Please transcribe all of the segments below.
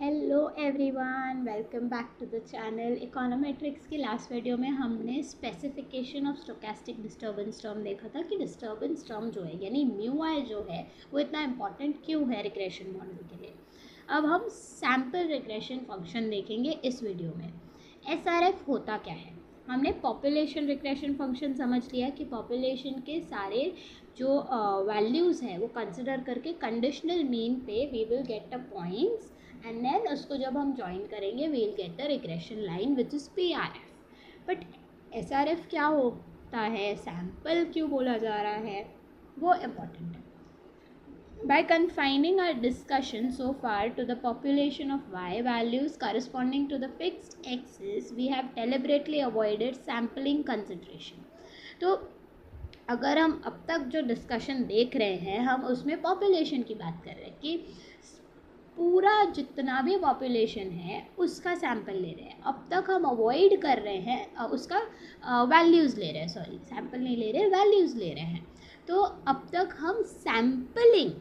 Hello everyone, welcome back to the channel. Econometrics की last video में हमने specification of stochastic disturbance term देखा था कि डिस्टर्बेंस टर्म जो है यानी म्यू आई जो है वो इतना इंपॉर्टेंट क्यों है रिग्रेशन मॉडल के लिए। अब हम सैम्पल रिग्रेशन फंक्शन देखेंगे इस वीडियो में। एसआरएफ होता क्या है? हमने पॉपुलेशन रिग्रेशन फंक्शन समझ लिया कि पॉपुलेशन के सारे जो वैल्यूज़ हैं वो कंसिडर करके कंडीशनल मीन पे we will get a points and then उसको जब हम ज्वाइन करेंगे we will get the regression line which is PRF। But SRF क्या होता है, सैम्पल क्यों बोला जा रहा है, वो इम्पॉर्टेंट है। By confining our discussion so far to the population of y values corresponding to the fixed x's, we have deliberately avoided sampling consideration. तो अगर हम अब तक जो डिस्कशन देख रहे हैं हम उसमें पॉपुलेशन की बात कर रहे हैं कि पूरा जितना भी पॉपुलेशन है उसका सैंपल ले रहे हैं। अब तक हम अवॉइड कर रहे हैं उसका वैल्यूज़ ले रहे हैं, सॉरी सैंपल नहीं ले रहे, वैल्यूज़ ले रहे हैं। तो अब तक हम सैम्पलिंग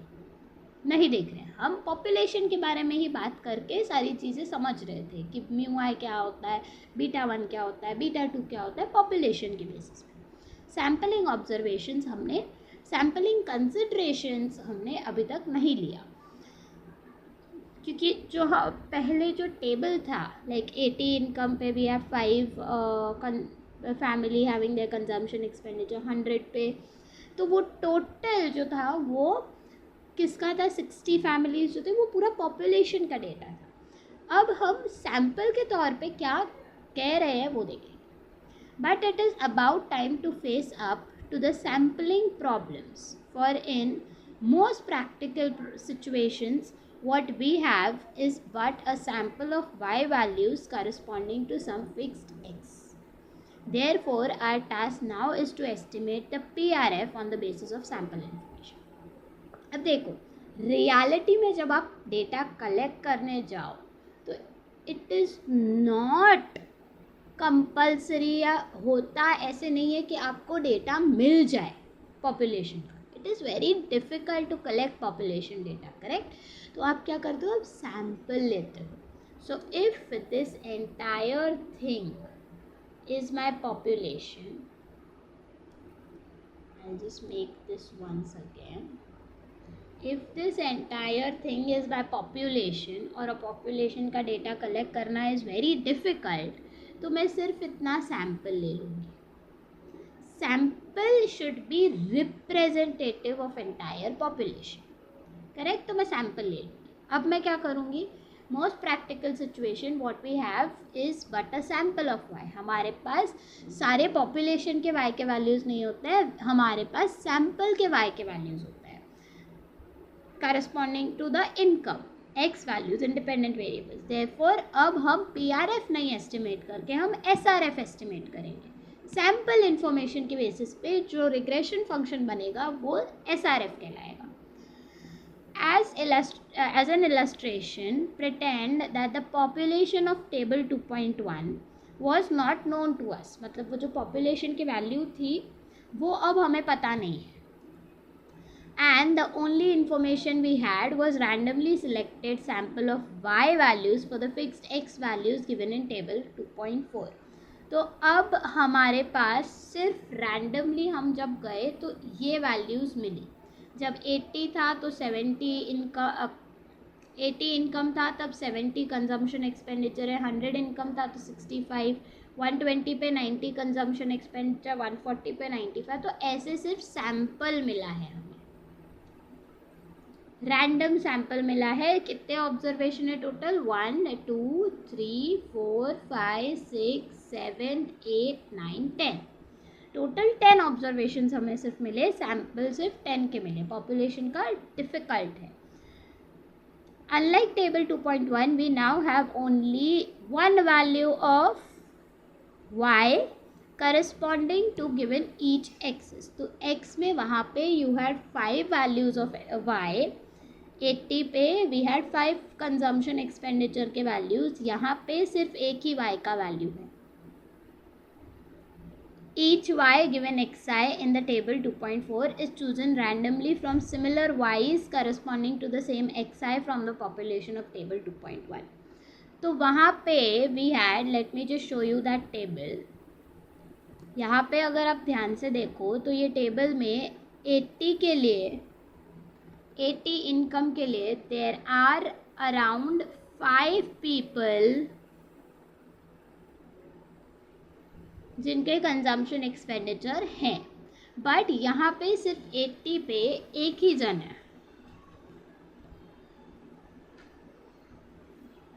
नहीं देख रहे हैं, हम पॉपुलेशन के बारे में ही बात करके सारी चीज़ें समझ रहे थे कि म्यू आई क्या होता है, बीटा 1 क्या होता है, बीटा 2 क्या होता है, पॉपुलेशन के बेसिस पे। सैम्पलिंग ऑब्जर्वेशंस हमने, सैम्पलिंग कंसिडरेशंस हमने अभी तक नहीं लिया क्योंकि जो पहले जो टेबल था लाइक 80 इनकम पे we have 5 family having their consumption expenditure 100 पे, तो वो टोटल जो था वो किसका था, 60 फैमिलीज जो थे, वो पूरा पॉपुलेशन का डेटा था। अब हम सैम्पल के तौर पे क्या कह रहे हैं वो देखेंगे। But it is about time to face up to the sampling problems, for in most practical situations what we have is but a sample of y values corresponding to some fixed x. Therefore our task now is to estimate the PRF on the basis of sample information. अब देखो, reality में जब आप data collect करने जाओ तो it is not compulsory या होता ऐसे नहीं है कि आपको डेटा मिल जाए पॉपुलेशन का। It is very difficult to collect population data, correct? तो आप क्या करते हो, आप सैम्पल लेते हो। So if this entire thing is my population, I will just make this once again. If this entire thing is by population और population का डेटा कलेक्ट करना is very difficult, तो मैं सिर्फ इतना सैम्पल ले लूँगी। Sample should be representative of entire population, correct? तो मैं सैम्पल ले लूँगी। अब मैं क्या करूँगी, most practical situation what we have is but a sample of Y. हमारे पास सारे पॉपुलेशन के वाई के वैल्यूज़ नहीं होते हैं, हमारे पास सैम्पल के वाई के वैल्यूज़ होते हैं corresponding to the income x values independent variables. Therefore अब हम PRF नहीं एस्टिमेट करके हम SRF एस्टिमेट करेंगे। सैम्पल इंफॉर्मेशन के बेसिस पे जो रिग्रेशन फंक्शन बनेगा वो SRF कहलाएगा। As an illustration, pretend that the population of table 2.1 was not known to us. मतलब वो जो population की वैल्यू थी वो अब हमें पता नहीं है, and the only information we had was randomly selected sample of y values for the fixed x values given in table 2.4. तो अब हमारे पास सिर्फ रैंडमली हम जब गए तो ये वैल्यूज़ मिली। जब 80 था तो 80 इनकम था तब 70 कंजम्पशन एक्सपेंडिचर है, 100 इनकम था तो 65, 120 पे 90 कंजम्पशन एक्सपेंडिचर, 140 पे 95। तो ऐसे सिर्फ सैम्पल मिला है, हमें रैंडम सैम्पल मिला है। कितने ऑब्जर्वेशन है टोटल, 1 2 3 4 5 6 7 8 9 10, टोटल 10 ऑब्जर्वेशन हमें सिर्फ मिले, सैम्पल सिर्फ 10 के मिले। पॉपुलेशन का डिफ़िकल्ट है। Unlike table 2.1 we now have only one value of y corresponding to given each axis. तो x में वहाँ पे you had 5 values of y, 80 पे वी हैड 5 कंजम्पशन एक्सपेंडिचर के वैल्यूज़, यहाँ पे सिर्फ एक ही y का वैल्यू है। each y given xi in the table 2.4 is chosen randomly from similar y's corresponding to the same xi from the population of table 2.1. तो वहाँ पे we had, let me just show you that table. यहाँ पे अगर आप ध्यान से देखो तो ये टेबल में 80 के लिए, 80 इनकम के लिए there are around 5 people जिनके कंजम्पशन एक्सपेंडिचर हैं, बट यहाँ पे सिर्फ 80 पे एक ही जन है.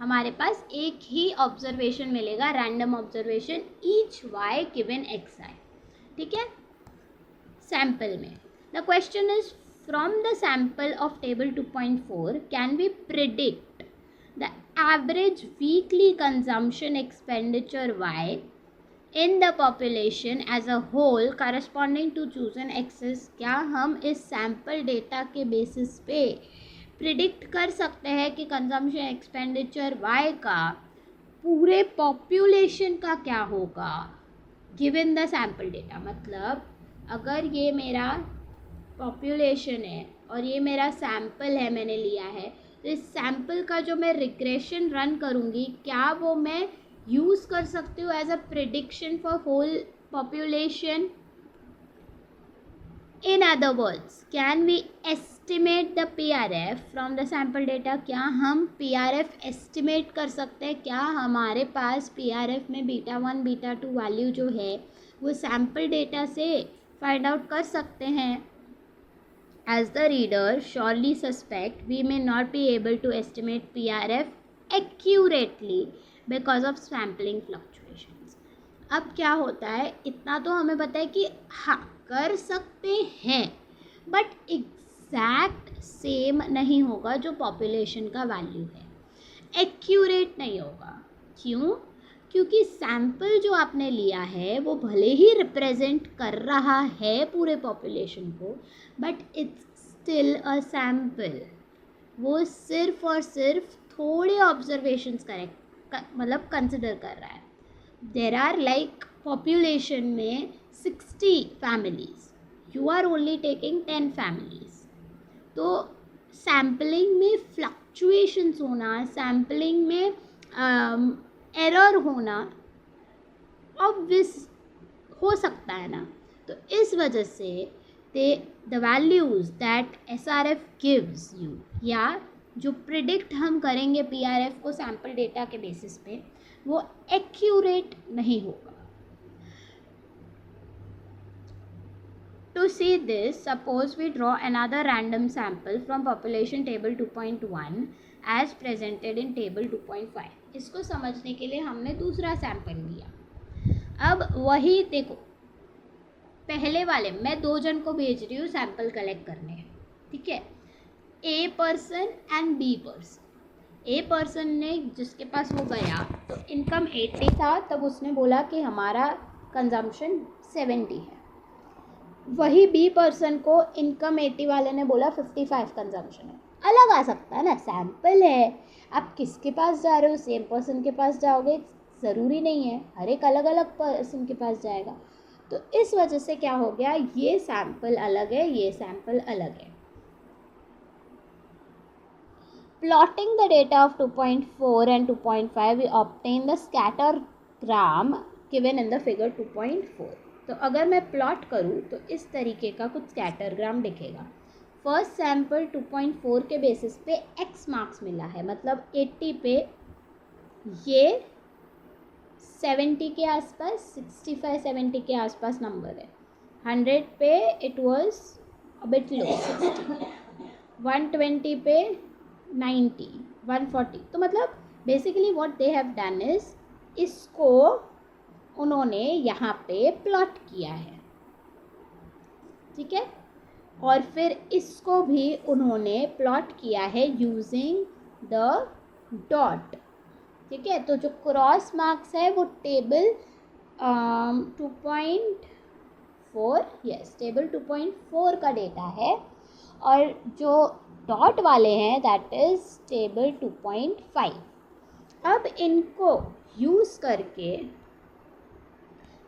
हमारे पास एक ही ऑब्जर्वेशन मिलेगा, random observation each Y given X I. ठीक है, सैम्पल में. The question is from the sample of table 2.4 can we predict the average weekly consumption expenditure Y in the population as a whole corresponding to chosen axis. क्या हम इस sample data के basis पे predict कर सकते हैं कि consumption expenditure y का पूरे पॉपुलेशन का क्या होगा गिवन द सैम्पल डेटा. मतलब अगर ये मेरा पॉपुलेशन है और ये मेरा सैम्पल है, मैंने लिया है, तो इस सैम्पल का जो मैं रिग्रेशन रन करूँगी, क्या वो मैं यूज़ कर सकती हूँ as a prediction for whole population. In other words, can we estimate the PRF from the sample data. क्या हम PRF एस्टिमेट कर सकते हैं? क्या हमारे पास PRF में β1 β2 वैल्यू जो है वो सैम्पल डेटा से फाइंड आउट कर सकते हैं? As the reader surely suspect we may not be able to estimate PRF accurately because of sampling fluctuations. अब क्या होता है, इतना तो हमें पता है कि हाँ कर सकते हैं, बट एग्जैक्ट सेम नहीं होगा जो पॉपुलेशन का वैल्यू है, एक्यूरेट नहीं होगा. क्यों? क्योंकि सैम्पल जो आपने लिया है वो भले ही रिप्रेजेंट कर रहा है पूरे पॉपुलेशन को, but it's still a sample. वो सिर्फ और सिर्फ थोड़े ऑब्जर्वेशंस करेक्ट मतलब कंसिडर कर रहा है. देर आर लाइक पॉपुलेशन में 60 families, you are only taking 10 families. तो सैम्पलिंग में फ्लक्चुएशंस होना, सैम्पलिंग में एरर होना ऑब्वियस हो सकता है ना. तो इस वजह से the values that SRF gives you, या जो प्रिडिक्ट हम करेंगे PRF को सैम्पल डेटा के बेसिस पे, वो एक्यूरेट नहीं होगा. To see this, suppose we draw another random sample from population table 2.1 as presented in table 2.5. इसको समझने के लिए हमने दूसरा सैम्पल लिया. अब वही देखो, पहले वाले मैं 2 जन को भेज रही हूँ सैम्पल कलेक्ट करने. ठीक है, A person and B person. A person ने जिसके पास वो गया तो इनकम 80 था, तब उसने बोला कि हमारा कंजम्पशन 70 है. वही B पर्सन को इनकम 80 वाले ने बोला 55 कंजम्पशन है. अलग आ सकता है ना, सैम्पल है. आप किसके पास जा रहे हो, सेम पर्सन के पास जाओगे ज़रूरी नहीं है, हर एक अलग अलग पर्सन के पास जाएगा. तो इस वजह से क्या हो गया, ये सैम्पल अलग है, ये सैम्पल अलग है. Plotting the data of 2.4 and 2.5, we obtain the scattergram given in the figure 2.4. तो अगर मैं प्लॉट करूँ तो इस तरीके का कुछ स्कैटरग्राम दिखेगा. फर्स्ट सैम्पल 2.4 के बेसिस पे x मार्क्स मिला है, मतलब 80 पे ये 70 के आसपास, 65-70 के आसपास नंबर है. 100 पे इट वाज अ बिट लो, 60. 120 पे 90, 140. तो मतलब basically what they have done is, इसको उन्होंने यहाँ पे प्लॉट किया है. ठीक है, और फिर इसको भी उन्होंने प्लॉट किया है यूजिंग द डॉट. ठीक है, तो जो क्रॉस मार्क्स है वो टेबल 2.4, यस टेबल 2.4 का डेटा है, और जो डॉट वाले हैं दैट इज़ टेबल 2.5. अब इनको यूज़ करके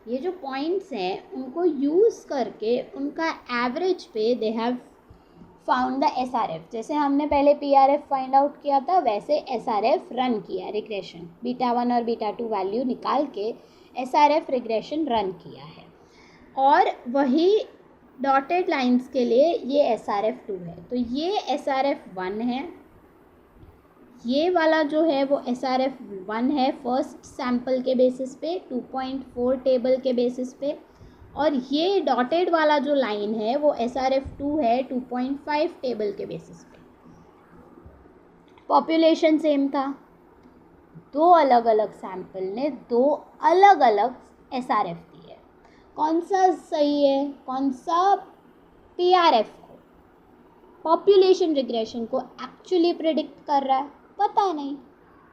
ये जो पॉइंट्स हैं उनको यूज़ करके उनका एवरेज पे they have found the SRF। जैसे हमने पहले PRF फाइंड आउट किया था वैसे SRF रन किया रिग्रेशन, β1 और β2 वैल्यू निकाल के SRF रिग्रेशन रन किया है। और वही डॉटेड लाइंस के लिए ये SRF2 है। तो ये SRF1 है, ये वाला जो है वो SRF1 है फर्स्ट सैम्पल के बेसिस पे 2.4 टेबल के बेसिस पे, और ये डॉटेड वाला जो लाइन है वो SRF2 है 2.5 टेबल के बेसिस पे। पॉपुलेशन सेम था, दो अलग अलग सैम्पल ने दो अलग अलग SRF दिए। कौन सा सही है, कौन सा PRF को, पॉपुलेशन रिग्रेशन को एक्चुअली प्रिडिक्ट कर रहा है, पता नहीं।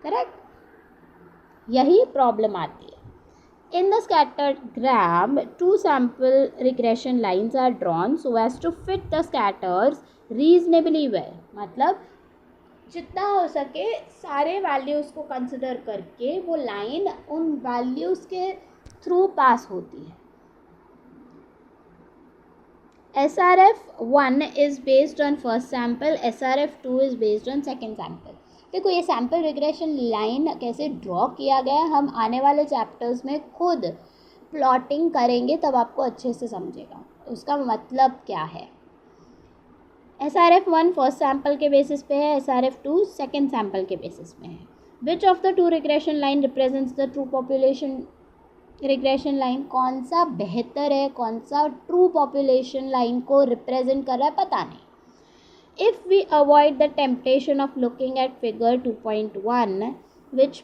करेक्ट, यही प्रॉब्लम आती है। In the scattergram, two sample regression lines are drawn so as to fit the scatters reasonably well। मतलब जितना हो सके सारे वैल्यूज़ को कंसिडर करके वो लाइन उन वैल्यूज़ के थ्रू पास होती है। SRF1 is based on first sample, SRF2 is based on second sample। देखो ये सैम्पल रिग्रेशन लाइन कैसे ड्रॉ किया गया है हम आने वाले चैप्टर्स में खुद प्लॉटिंग करेंगे, तब आपको अच्छे से समझेगा उसका मतलब क्या है। SRF1 फर्स्ट सैम्पल के बेसिस पे है, SRF2 सेकेंड सैम्पल के बेसिस पे है। Which of the two regression line represents the true population regression line, कौन सा बेहतर है, कौन सा ट्रू पॉपुलेशन लाइन को रिप्रेजेंट कर रहा है, पता नहीं। If we avoid the temptation of looking at figure 2.1, which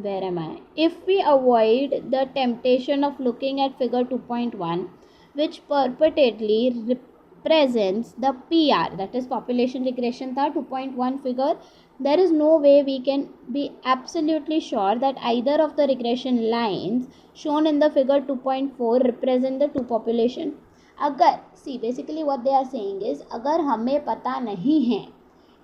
where am I? If we avoid the temptation of looking at figure 2.1, which purportedly represents the PR, that is population regression tha 2.1 figure, there is no way we can be absolutely sure that either of the regression lines shown in the figure 2.4 represent the true population। अगर basically what they are saying is अगर हमें पता नहीं है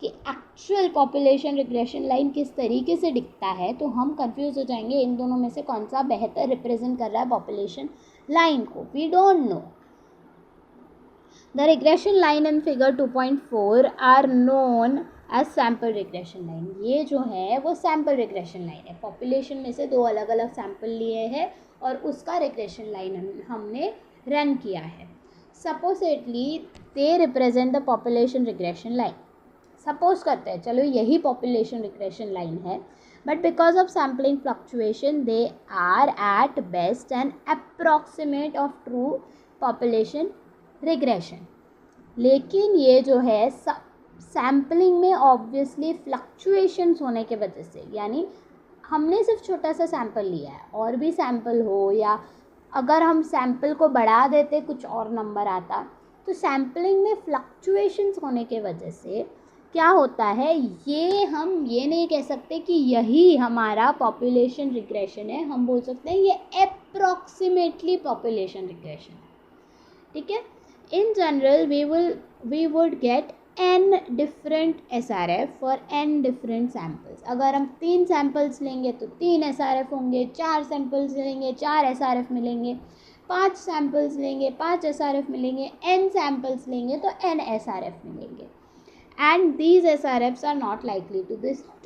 कि actual population regression line किस तरीके से दिखता है तो हम कंफ्यूज हो जाएंगे इन दोनों में से कौन सा बेहतर रिप्रेजेंट कर रहा है पॉपुलेशन लाइन को। We don't know. The regression line in figure 2.4 are known as sample regression line। ये जो है वो sample regression line है, पॉपुलेशन में से दो अलग अलग सैम्पल लिए हैं और उसका regression line हमने रन किया है। Supposedly they represent the population regression line। Suppose करते हैं चलो यही population regression line है, but because of sampling fluctuation they are at best an approximate of true population regression. लेकिन ये जो है सैम्पलिंग में ऑब्वियसली फ्लक्चुएशंस होने के वजह से, यानी हमने सिर्फ छोटा सा सैम्पल लिया है, और भी सैम्पल हो या अगर हम सैम्पल को बढ़ा देते कुछ और नंबर आता, तो सैम्पलिंग में फ्लक्चुएशंस होने के वजह से क्या होता है, ये हम ये नहीं कह सकते कि यही हमारा पॉपुलेशन रिग्रेशन है, हम बोल सकते हैं ये अप्रॉक्सीमेटली पॉपुलेशन रिग्रेशन है। ठीक है। In general we would get n different SRF for n different samples। अगर हम 3 सैम्पल्स लेंगे तो 3 SRF होंगे, 4 सैम्पल्स लेंगे 4 SRF मिलेंगे, 5 सैम्पल्स लेंगे 5 SRF मिलेंगे, n सैम्पल्स लेंगे तो n SRF मिलेंगे। and these SRFs are not likely to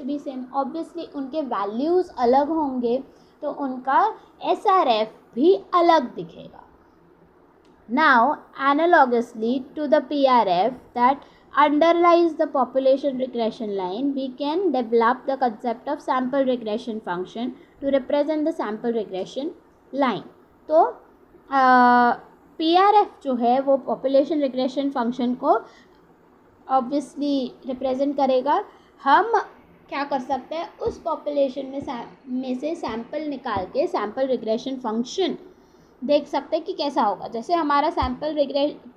be same। obviously उनके वैल्यूज़ अलग होंगे तो उनका SRF भी अलग दिखेगा। Now, analogously to the PRF that underlies the population regression line, we can develop the concept of sample regression function to represent the sample regression line। तो PRF जो है वो population regression function को obviously represent करेगा। हम क्या कर सकते हैं, उस population में से sample निकाल के sample regression function देख सकते हैं कि कैसा होगा। जैसे हमारा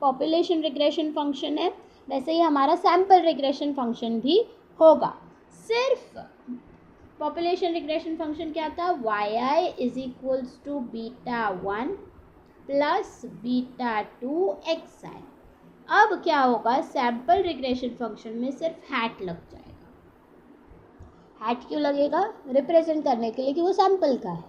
पॉपुलेशन रिग्रेशन फंक्शन है वैसे ही हमारा सैम्पल रिग्रेशन फंक्शन भी होगा। सिर्फ पॉपुलेशन रिग्रेशन फंक्शन क्या था, yi is equals to β1 plus β2 xi। अब क्या होगा, सैम्पल रिग्रेशन फंक्शन में सिर्फ हैट लग जाएगा। हैट क्यों लगेगा? रिप्रेजेंट करने के लिए कि वो सैम्पल का है,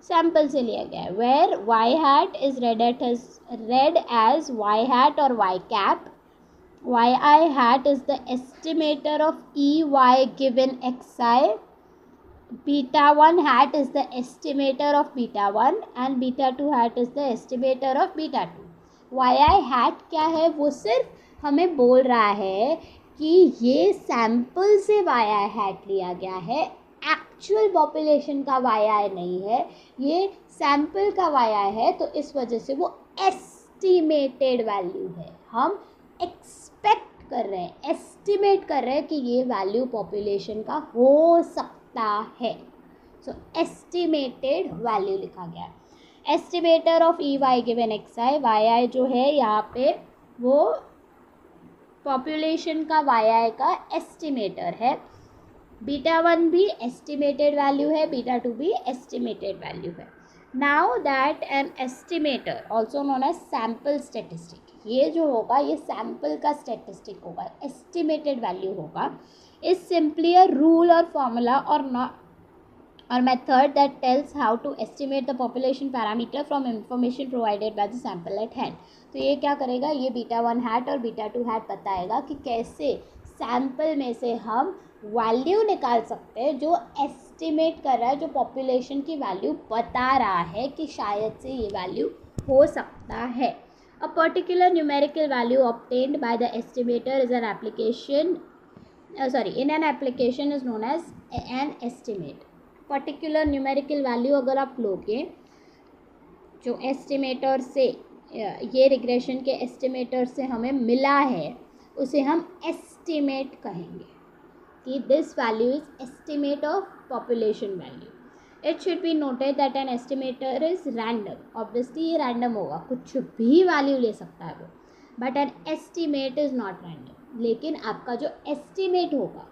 सैम्पल से लिया गया है. Where Y hat is read as Y hat और Y cap. Y I hat is the estimator of E Y given X I. Beta 1 hat is the estimator of beta 1 and beta 2 hat is the estimator of beta 2. yi hat क्या है? वो सिर्फ हमें बोल रहा है कि ये सैम्पल से yi hat लिया गया है, एक्चुअल पॉपुलेशन का yi नहीं है, ये सैम्पल का yi है, तो इस वजह से वो एस्टिमेटेड वैल्यू है. हम एक्सपेक्ट कर रहे हैं, एस्टिमेट कर रहे हैं कि ये वैल्यू पॉपुलेशन का हो सकता है. सो एस्टिमेटेड वैल्यू लिखा गया. Estimator of E Y given X I. Y I जो है यहाँ पे वो पॉपुलेशन का वाई आई का एस्टिमेटर है. बीटा 1 भी एस्टिमेटेड वैल्यू है, बीटा 2 भी एस्टिमेटेड वैल्यू है. Now that an estimator also known as sample statistic, ये जो होगा ये सैम्पल का स्टेटिस्टिक होगा, एस्टिमेटेड वैल्यू होगा. is simply a rule or formula or method that tells how to estimate the population parameter from information provided by the sample at hand. तो ये क्या करेगा? ये बीटा 1 हैट और बीटा 2 हैट बताएगा कि कैसे सैम्पल में से हम वैल्यू निकाल सकते हैं जो एस्टिमेट कर रहा है, जो पॉपुलेशन की वैल्यू बता रहा है कि शायद से ये वैल्यू हो सकता है. A particular numerical value obtained by the estimator is an application in an application is known as an estimate. Particular numerical value अगर आप लोगे जो एस्टिमेटर से, ये रिग्रेशन के एस्टिमेटर से हमें मिला है, उसे हम एस्टिमेट कहेंगे कि this value is estimate of population value. It should be noted that an estimator is random. Obviously ये रैंडम होगा, कुछ भी वैल्यू ले सकता है वो, but an estimate is not random. लेकिन आपका जो एस्टिमेट होगा,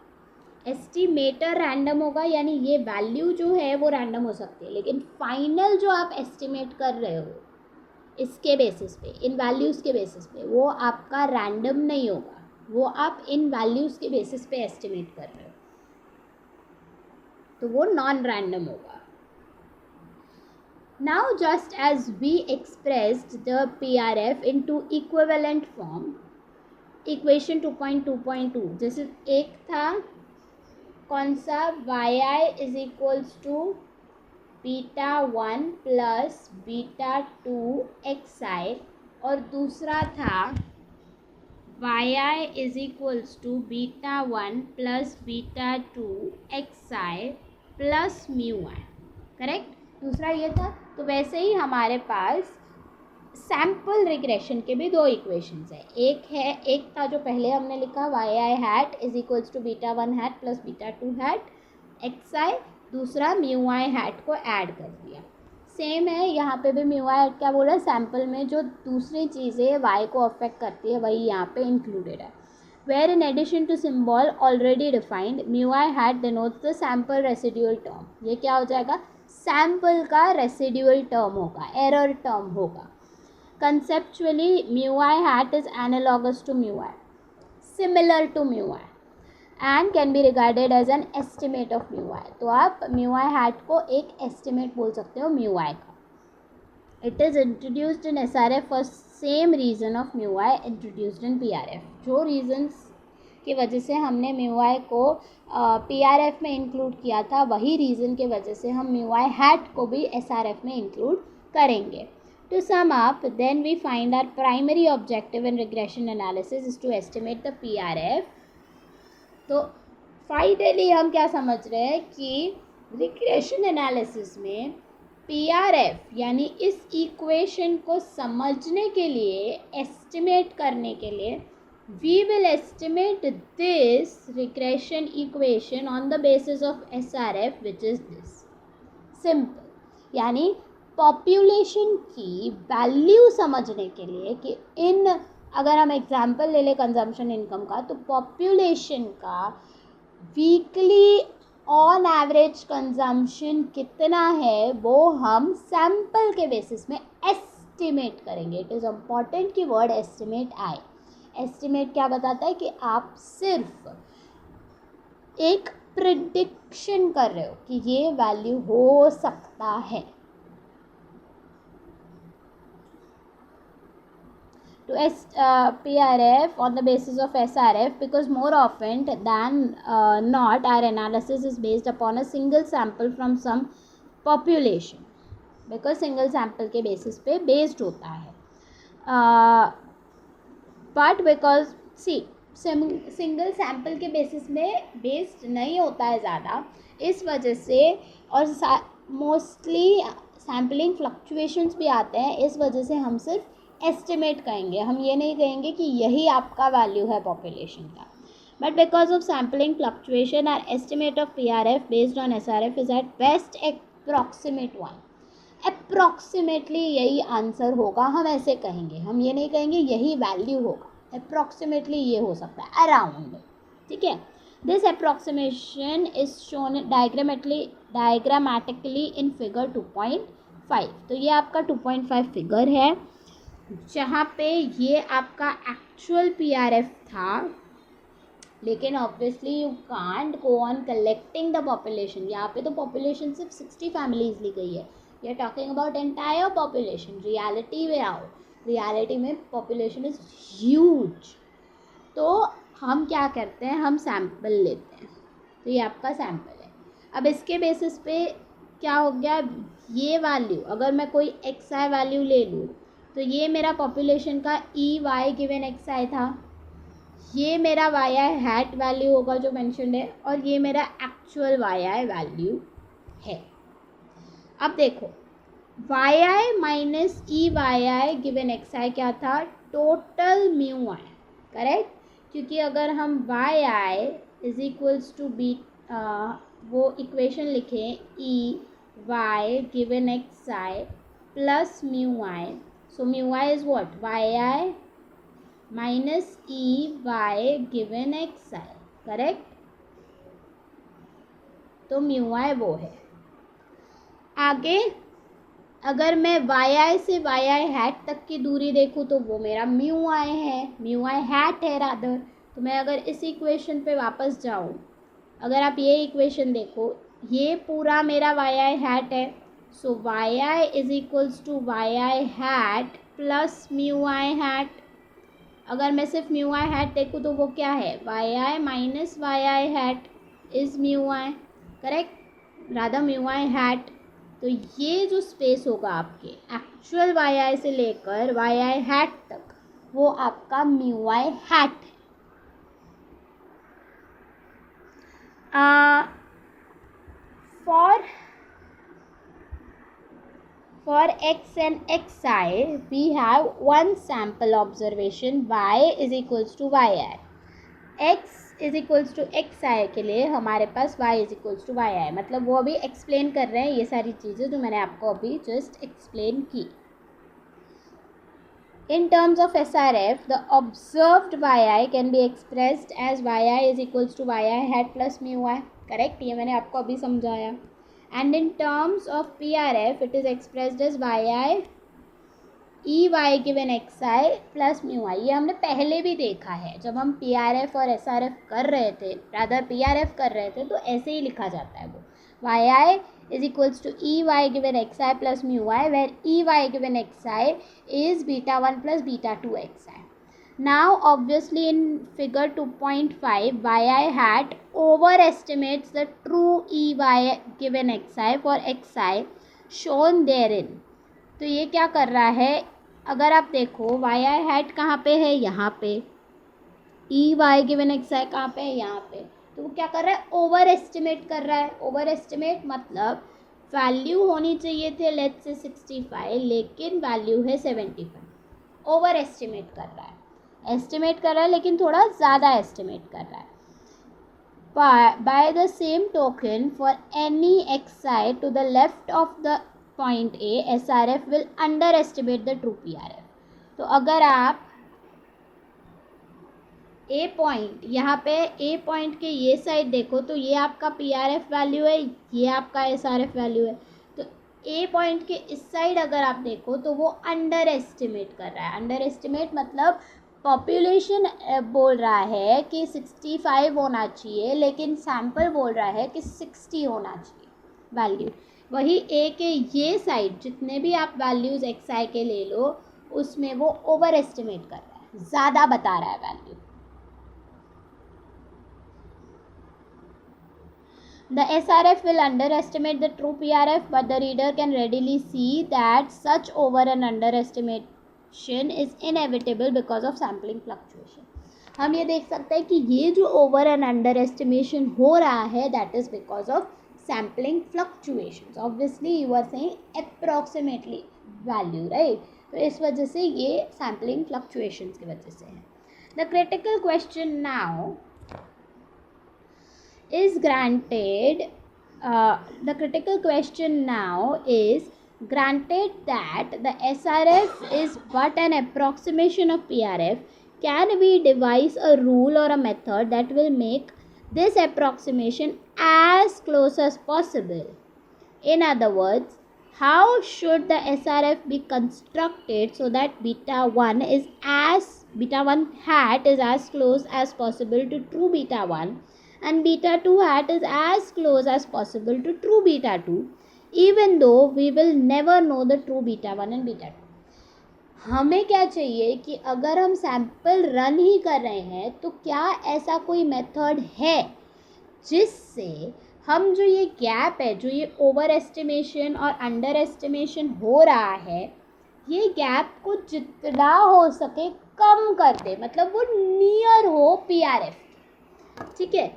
एस्टिमेटर रैंडम होगा, यानी ये वैल्यू जो है वो रैंडम हो सकती है, लेकिन फाइनल जो आप एस्टिमेट कर रहे हो इसके बेसिस पे, इन वैल्यूज़ के बेसिस पे, वो आपका रैंडम नहीं होगा, वो आप इन वैल्यूज़ के बेसिस पे एस्टिमेट कर रहे हो, तो वो नॉन रैंडम होगा. Now just as we expressed the PRF into equivalent form, equation 2.2.2 जैसे एक था कौन सा, yi is equals to beta 1 plus beta 2 xi, और दूसरा था yi is equals to beta 1 plus beta 2 xi plus mu i. Correct? दूसरा ये था. तो वैसे ही हमारे पास सैम्पल रिग्रेशन के भी दो इक्वेशंस है. एक था जो पहले हमने लिखा Y I hat is equals to beta 1 hat plus beta 2 hat X I. दूसरा म्यू आई हैट को ऐड कर दिया. सेम है यहाँ पे भी. म्यू आई हैट क्या बोला? सैम्पल में जो दूसरी चीज़ें वाई को अफेक्ट करती है वही यहाँ पे इंक्लूडेड है. Where in addition to symbol already defined, mu I hat denotes the sample residual term. ये क्या हो जाएगा? सैम्पल का रेसिड्यूअल टर्म होगा, एरर टर्म होगा. Conceptually, mu I hat is analogous to mu I, similar to mu I, and can be regarded as an estimate of mu I. तो आप mu I hat को एक estimate बोल सकते हो mu I का. It is introduced in SRF for same reason of mu I introduced in PRF. जो reasons की वजह से हमने mu I को PRF में इंक्लूड किया था, वही रीज़न के वजह से हम mu I hat को भी SRF में इंक्लूड करेंगे. To sum up, then we find our primary objective in regression analysis is to estimate the PRF. तो फाइनली हम क्या समझ रहे हैं कि रिग्रेशन एनालिसिस में PRF यानी इस इक्वेशन को समझने के लिए, एस्टिमेट करने के लिए, we will estimate this regression equation on the basis of SRF, which is this. Simple. यानी पॉपुलेशन की वैल्यू समझने के लिए कि इन, अगर हम एग्जांपल ले लें कंजम्पशन इनकम का, तो पॉपुलेशन का वीकली ऑन एवरेज कंजम्पशन कितना है वो हम सैम्पल के बेसिस में एस्टिमेट करेंगे. इट इज़ इम्पॉर्टेंट कि वर्ड एस्टिमेट आए. एस्टिमेट क्या बताता है कि आप सिर्फ एक प्रिडिक्शन कर रहे हो कि ये वैल्यू हो सकता है। To PRF on the basis of SRF, because more often than not our analysis is based upon a single sample from some population, because single sample के basis पे based होता है, but because see single sample के basis में based नहीं होता है ज़्यादा, इस वजह से, और मोस्टली सैम्पलिंग फ्लक्चुएशंस भी आते हैं, इस वजह से हम सिर्फ एस्टिमेट कहेंगे, हम ये नहीं कहेंगे कि यही आपका वैल्यू है पॉपुलेशन का। But because of sampling fluctuation our estimate of PRF based on SRF is at best approximate one. Approximately यही आंसर होगा, हम ऐसे कहेंगे, हम ये नहीं कहेंगे यही वैल्यू होगा, अप्रॉक्सीमेटली ये हो सकता है, अराउंड, ठीक है। This approximation is shown diagrammatically in figure 2.5। तो ये आपका 2.5 फिगर है, जहाँ पे ये आपका एक्चुअल PRF था, लेकिन obviously you can't go on collecting the population. यहाँ पे तो पॉपुलेशन सिर्फ 60 फैमिलीज ली गई है, we are talking about entire population. Reality में आओ, रियलिटी में पॉपुलेशन इज़ ह्यूज। तो हम क्या करते हैं, हम सैम्पल लेते हैं, तो ये आपका सैम्पल है। अब इसके बेसिस पे क्या हो गया, ये वैल्यू अगर मैं कोई XI वैल्यू ले लूँ, तो ये मेरा पॉपुलेशन का EY गिवन XI था, ये मेरा YI हैट वैल्यू होगा जो मेंशन्ड है, और ये मेरा एक्चुअल YI वैल्यू है। अब देखो YI minus EYI given XI क्या था, टोटल म्यू आई, करेक्ट। क्योंकि अगर हम YI is equals to B वो इक्वेशन लिखें EY given XI plus mu I, so mu I is what, YI minus EY given XI, correct. तो म्यू आई वो है। आगे अगर मैं YI से YI हैट तक की दूरी देखूँ तो वो मेरा म्यू आई है, म्यू आई हैट है रादर। तो मैं अगर इस इक्वेशन पे वापस जाऊँ, अगर आप ये इक्वेशन देखो, ये पूरा मेरा YI हैट है, so YI is equals to YI hat plus mu I hat. अगर मैं सिर्फ म्यू आई हैट देखूँ तो वो क्या है, YI minus YI hat is mu I, correct, rather mu I hat. तो ये जो स्पेस होगा आपके एक्चुअल YI से लेकर YI हैट तक, वो आपका म्यू आई हैट है। For X and XI, we have one sample observation Y is equals to YI. X is equals to XI के लिए हमारे पास Y is equals to YI, मतलब वो अभी एक्सप्लेन कर रहे हैं ये सारी चीज़ें जो मैंने आपको अभी जस्ट एक्सप्लेन की। In terms of SRF, the observed YI can be expressed as YI is equals to YI hat plus mu I, correct, ये मैंने आपको अभी समझाया। And in terms of PRF it is expressed as YI EY given XI plus mu I. ये हमने पहले भी देखा है, जब हम PRF और SRF कर रहे थे, रादर PRF कर रहे थे, तो ऐसे ही लिखा जाता है वो, YI is equals to EY given XI plus mu I, where EY given XI is β1 plus β2 XI। Now obviously in figure 2.5 YI hat over estimates the true EY given XI for XI shown therein. तो ये क्या कर रहा है, अगर आप देखो YI hat कहाँ पे है, यहाँ पे, EY गिवन XI कहाँ पे है, यहाँ पे। तो वो क्या कर रहा है, ओवर एस्टिमेट कर रहा है। ओवर एस्टिमेट मतलब वैल्यू होनी चाहिए थे लेट्स से 65, लेकिन वैल्यू है 75। ओवर एस्टिमेट कर रहा है, एस्टिमेट कर रहा है लेकिन थोड़ा ज़्यादा एस्टिमेट कर रहा है। By the same token for any XI to the left of the point A, SRF will underestimate the true PRF। तो अगर आप A पॉइंट, यहाँ पे A पॉइंट के ये साइड देखो तो ये आपका PRF वैल्यू है, ये आपका SRF वैल्यू है। तो A पॉइंट के इस साइड अगर आप देखो तो वो अंडर एस्टिमेट कर रहा है। अंडर एस्टिमेट मतलब पॉपुलेशन बोल रहा है कि 65 होना चाहिए, लेकिन सैंपल बोल रहा है कि 60 होना चाहिए वैल्यू। वही ए के ये साइड जितने भी आप वैल्यूज़ एक्स आई के ले लो, उसमें वो ओवर एस्टिमेट कर रहा है, ज़्यादा बता रहा है value. The SRF will underestimate the true PRF, but the reader can readily see that such over and underestimation is inevitable because of sampling fluctuation. हम ये देख सकते हैं कि ये जो ओवर एंड अंडर एस्टिमेशन हो रहा है, that is because of sampling fluctuations. Obviously you are saying approximately value, right? तो इस वजह से ये सैम्पलिंग फ्लक्चुएशंस की वजह से है. The critical question now is granted, the critical question now is, granted that the SRF is but an approximation of PRF, can we devise a rule or a method that will make this approximation as close as possible? In other words, how should the SRF be constructed so that beta 1 hat is as close as possible to true beta 1 and beta 2 hat is as close as possible to true beta 2, even though we will never know the true beta 1 and beta 2. हमें क्या चाहिए कि अगर हम sample run ही कर रहे हैं तो क्या ऐसा कोई मेथड है जिससे हम जो ये गैप है, जो ये ओवर एस्टिमेशन और अंडर एस्टिमेशन हो रहा है, ये गैप को जितना हो सके कम कर दे, मतलब वो नियर हो PRF. ठीक है,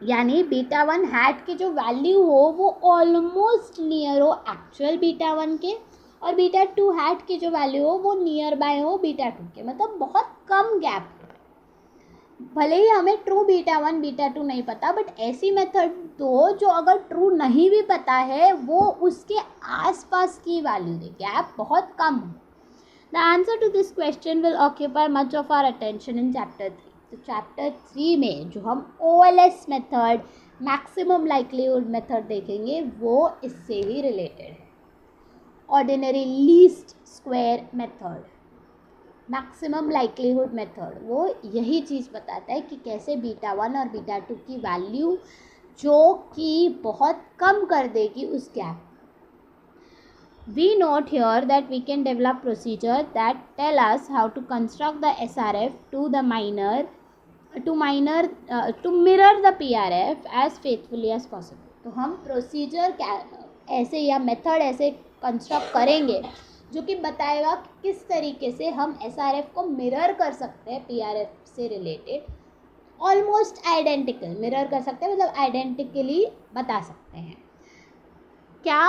यानी बीटा 1 हैट की जो वैल्यू हो वो ऑलमोस्ट नियर हो एक्चुअल बीटा 1 के, और बीटा 2 हैट की जो वैल्यू हो वो नियर बाय हो बीटा 2 के, मतलब बहुत कम गैप हो. भले ही हमें ट्रू बीटा 1 बीटा 2 नहीं पता, बट ऐसी मेथड दो जो अगर ट्रू नहीं भी पता है वो उसके आसपास की वैल्यू दे, गैप बहुत कम हो. The answer to this question will occupy much of our attention in chapter 3. तो चैप्टर 3 में जो हम OLS method, maximum likelihood method देखेंगे, वो इससे ही रिलेटेड है. Ordinary least square method, maximum likelihood method, वो यही चीज़ बताता है कि कैसे बीटा 1 और बीटा 2 की वैल्यू जो कि बहुत कम कर देगी उस gap. We note here that we can develop procedure that tell us how to construct the SRF to mirror the PRF as faithfully as possible. तो हम प्रोसीजर ऐसे या मेथड ऐसे कंस्ट्रक्ट करेंगे जो कि बताएगा किस तरीके से हम SRF को मिरर कर सकते हैं PRF से रिलेटेड. ऑलमोस्ट आइडेंटिकल मिरर कर सकते हैं, मतलब आइडेंटिकली बता सकते हैं. क्या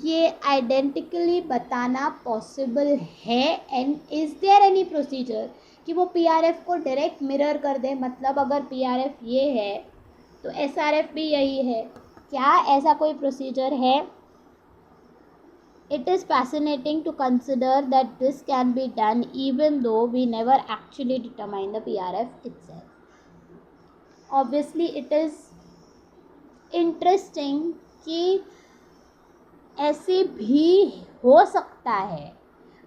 ये आइडेंटिकली बताना पॉसिबल है, and is there any procedure कि वो PRF को डायरेक्ट मिरर कर दे? मतलब अगर PRF ये है तो SRF भी यही है. क्या ऐसा कोई प्रोसीजर है? It is fascinating to consider that this can be done even though we never actually determine the PRF itself. Obviously it is interesting कि ऐसे भी हो सकता है.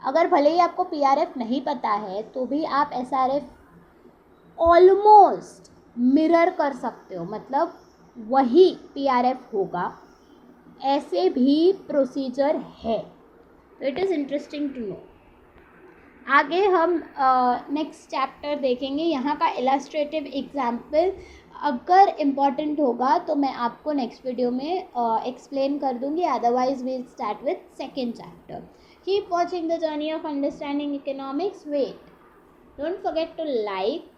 अगर भले ही आपको PRF नहीं पता है तो भी आप SRF ऑलमोस्ट मिरर कर सकते हो, मतलब वही PRF होगा. ऐसे भी प्रोसीजर है. तो it is interesting to know. आगे हम नेक्स्ट चैप्टर देखेंगे. यहाँ का इलस्ट्रेटिव एग्जाम्पल अगर इम्पॉर्टेंट होगा तो मैं आपको नेक्स्ट वीडियो में एक्सप्लेन कर दूँगी. Otherwise we'll start with second chapter. Keep watching the journey of understanding economics. Wait, don't forget to like,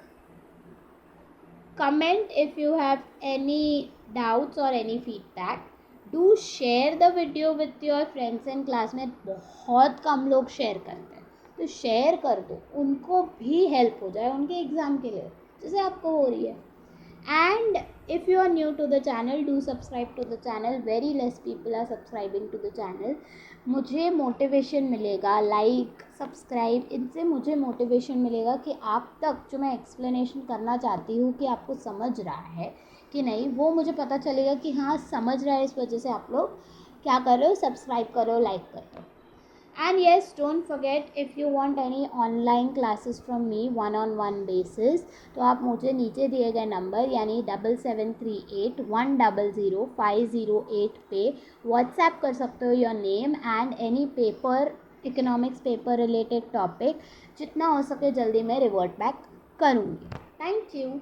comment if you have any doubts or any feedback. Do share the video with your friends and classmates. बहुत कम लोग share करते हैं, तो share कर दो, उनको भी help हो जाए उनके एग्ज़ाम के लिए जैसे आपको हो रही है. And if you are new to the channel, do subscribe to the channel. Very less people are subscribing to the channel. मुझे मोटिवेशन मिलेगा, लाइक सब्सक्राइब, इनसे मुझे मोटिवेशन मिलेगा कि आप तक जो मैं एक्सप्लेनेशन करना चाहती हूँ कि आपको समझ रहा है कि नहीं, वो मुझे पता चलेगा कि हाँ समझ रहा है. इस वजह से आप लोग क्या कर रहे हो, सब्सक्राइब करो, लाइक करो. And yes, don't forget, if you want any online classes from me one-on-one basis, तो आप मुझे नीचे दिए गए नंबर यानी 7738 पे व्हाट्सएप कर सकते हो your name and any paper, economics paper related topic. जितना हो सके जल्दी मैं रिवर्ट बैक करूँगी। Thank you.